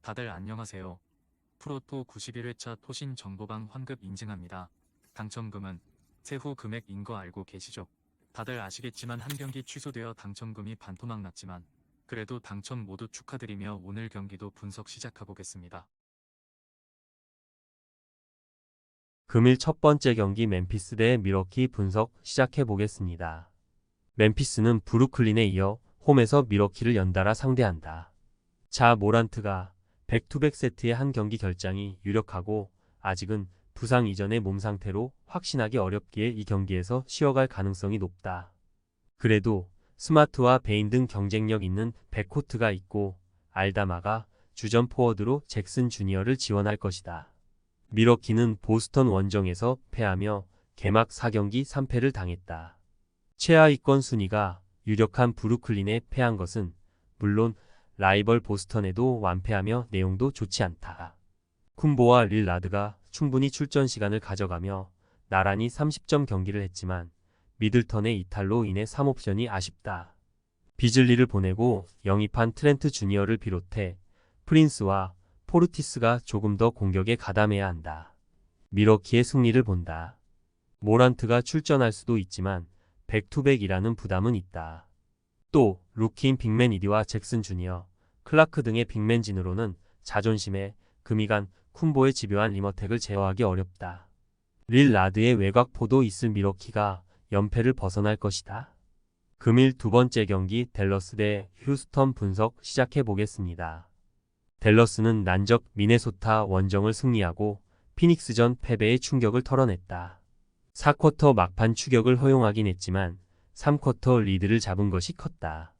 다들 안녕하세요. 프로토 91회차 토신 정보방 환급 인증합니다. 당첨금은 세후 금액인 거 알고 계시죠? 다들 아시겠지만 한 경기 취소되어 당첨금이 반토막 났지만 그래도 당첨 모두 축하드리며 오늘 경기도 분석 시작해보겠습니다. 금일 첫 번째 경기 멤피스 대 밀워키 분석 시작해 보겠습니다. 멤피스는 브루클린에 이어 홈에서 밀워키를 연달아 상대한다. 자 모란트가 백투백 세트의 한 경기 결장이 유력하고 아직은 부상 이전의 몸 상태로 확신하기 어렵기에 이 경기에서 쉬어갈 가능성이 높다. 그래도 스마트와 베인 등 경쟁력 있는 백코트가 있고 알다마가 주전 포워드로 잭슨 주니어를 지원할 것이다. 밀워키는 보스턴 원정에서 패하며 개막 4경기 3패를 당했다. 최하위권 순위가 유력한 브루클린에 패한 것은 물론 라이벌 보스턴에도 완패하며 내용도 좋지 않다. 쿤보와 릴라드가 충분히 출전 시간을 가져가며 나란히 30점 경기를 했지만 미들턴의 이탈로 인해 3옵션이 아쉽다. 비즐리를 보내고 영입한 트렌트 주니어를 비롯해 프린스와 포르티스가 조금 더 공격에 가담해야 한다. 밀워키의 승리를 본다. 모란트가 출전할 수도 있지만 백투백이라는 부담은 있다. 또 루키인 빅맨 이디와 잭슨 주니어, 클라크 등의 빅맨진으로는 자존심에 금이 간 쿤보의 집요한 리머텍을 제어하기 어렵다. 릴라드의 외곽포도 있을 밀워키가 연패를 벗어날 것이다. 금일 두 번째 경기 댈러스 대 휴스턴 분석 시작해 보겠습니다. 댈러스는 난적 미네소타 원정을 승리하고 피닉스전 패배의 충격을 털어냈다. 4쿼터 막판 추격을 허용하긴 했지만 3쿼터 리드를 잡은 것이 컸다.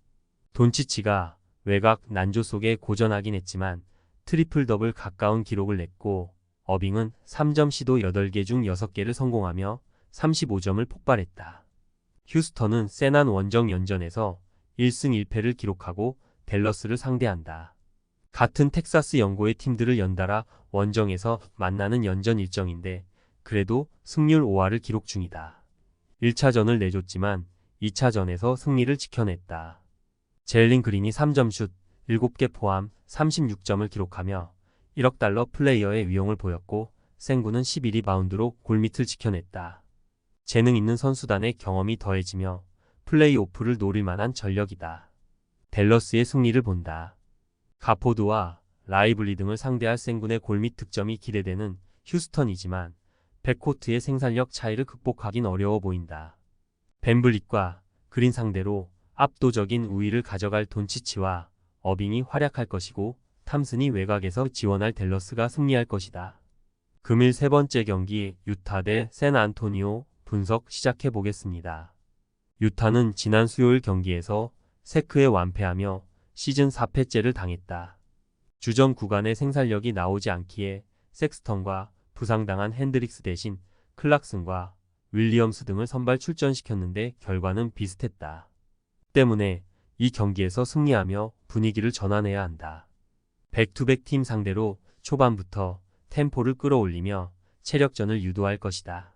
돈치치가 외곽 난조 속에 고전하긴 했지만 트리플 더블 가까운 기록을 냈고 어빙은 3점 시도 8개 중 6개를 성공하며 35점을 폭발했다. 휴스턴은 세난 원정 연전에서 1승 1패를 기록하고 댈러스를 상대한다. 같은 텍사스 연고의 팀들을 연달아 원정에서 만나는 연전 일정인데 그래도 승률 5할을 기록 중이다. 1차전을 내줬지만 2차전에서 승리를 지켜냈다. 제일린 그린이 3점 슛 7개 포함 36점을 기록하며 1억 달러 플레이어의 위용을 보였고 생구는 11리바운드로 골밑을 지켜냈다. 재능 있는 선수단의 경험이 더해지며 플레이오프를 노릴 만한 전력이다. 댈러스의 승리를 본다. 가포드와 라이블리 등을 상대할 생군의 골밑 득점이 기대되는 휴스턴이지만 백코트의 생산력 차이를 극복하긴 어려워 보인다. 벤블릿과 그린 상대로 압도적인 우위를 가져갈 돈치치와 어빙이 활약할 것이고 탐슨이 외곽에서 지원할 댈러스가 승리할 것이다. 금일 세 번째 경기 유타 대 샌안토니오 분석 시작해 보겠습니다. 유타는 지난 수요일 경기에서 세크에 완패하며 시즌 4패째를 당했다. 주전 구간의 생산력이 나오지 않기에 섹스턴과 부상당한 핸드릭스 대신 클락슨과 윌리엄스 등을 선발 출전시켰는데 결과는 비슷했다. 때문에 이 경기에서 승리하며 분위기를 전환해야 한다. 백투백 팀 상대로 초반부터 템포를 끌어올리며 체력전을 유도할 것이다.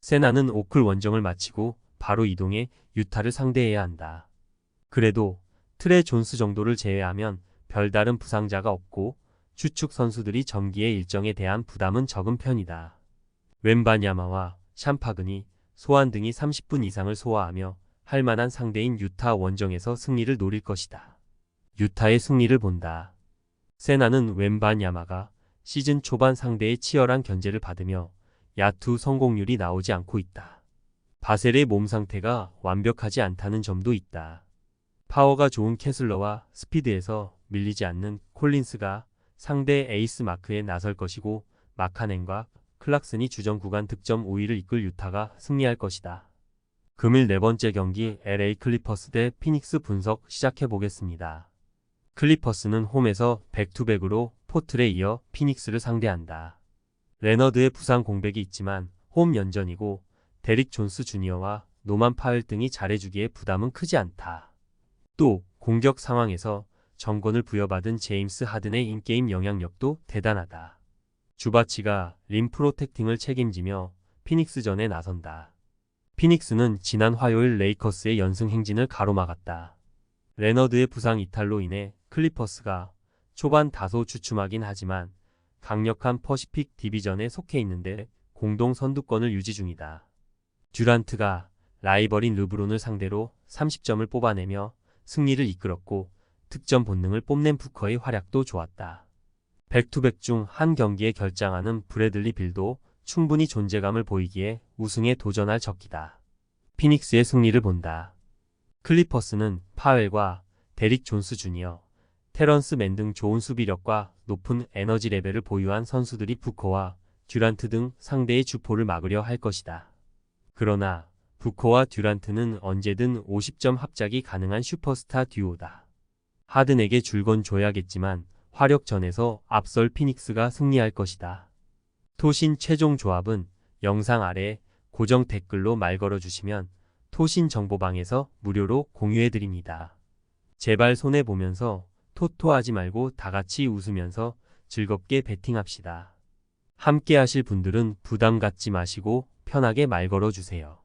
세나는 오클 원정을 마치고 바로 이동해 유타를 상대해야 한다. 그래도 트레 존스 정도를 제외하면 별다른 부상자가 없고 주축 선수들이 정기의 일정에 대한 부담은 적은 편이다. 웬바냐마와 샴파근이 소환 등이 30분 이상을 소화하며 할 만한 상대인 유타 원정에서 승리를 노릴 것이다. 유타의 승리를 본다. 세나는 웬바냐마가 시즌 초반 상대의 치열한 견제를 받으며 야투 성공률이 나오지 않고 있다. 바셀의 몸 상태가 완벽하지 않다는 점도 있다. 파워가 좋은 캐슬러와 스피드에서 밀리지 않는 콜린스가 상대 에이스 마크에 나설 것이고 마카넨과 클락슨이 주전 구간 득점 5위를 이끌 유타가 승리할 것이다. 금일 네 번째 경기 LA 클리퍼스 대 피닉스 분석 시작해 보겠습니다. 클리퍼스는 홈에서 백투백으로 포틀에 이어 피닉스를 상대한다. 레너드의 부상 공백이 있지만 홈 연전이고 데릭 존스 주니어와 노만 파웰 등이 잘해주기에 부담은 크지 않다. 또 공격 상황에서 정권을 부여받은 제임스 하든의 인게임 영향력도 대단하다. 주바치가 림 프로텍팅을 책임지며 피닉스전에 나선다. 피닉스는 지난 화요일 레이커스의 연승 행진을 가로막았다. 레너드의 부상 이탈로 인해 클리퍼스가 초반 다소 주춤하긴 하지만 강력한 퍼시픽 디비전에 속해 있는데 공동 선두권을 유지 중이다. 듀란트가 라이벌인 르브론을 상대로 30점을 뽑아내며 승리를 이끌었고 득점 본능을 뽐낸 부커의 활약도 좋았다. 백투백 중 한 경기에 결장하는 브래들리 빌도 충분히 존재감을 보이기에 우승에 도전할 적기다. 피닉스의 승리를 본다. 클리퍼스는 파웰과 데릭 존스 주니어, 테런스 맨 등 좋은 수비력과 높은 에너지 레벨을 보유한 선수들이 부커와 듀란트 등 상대의 주포를 막으려 할 것이다. 그러나 부커와 듀란트는 언제든 50점 합작이 가능한 슈퍼스타 듀오다. 하든에게 줄 건 줘야겠지만 화력전에서 앞설 피닉스가 승리할 것이다. 토신 최종 조합은 영상 아래 고정 댓글로 말 걸어주시면 토신 정보방에서 무료로 공유해드립니다. 제발 손해보면서 토토하지 말고 다같이 웃으면서 즐겁게 베팅합시다. 함께 하실 분들은 부담 갖지 마시고 편하게 말 걸어주세요.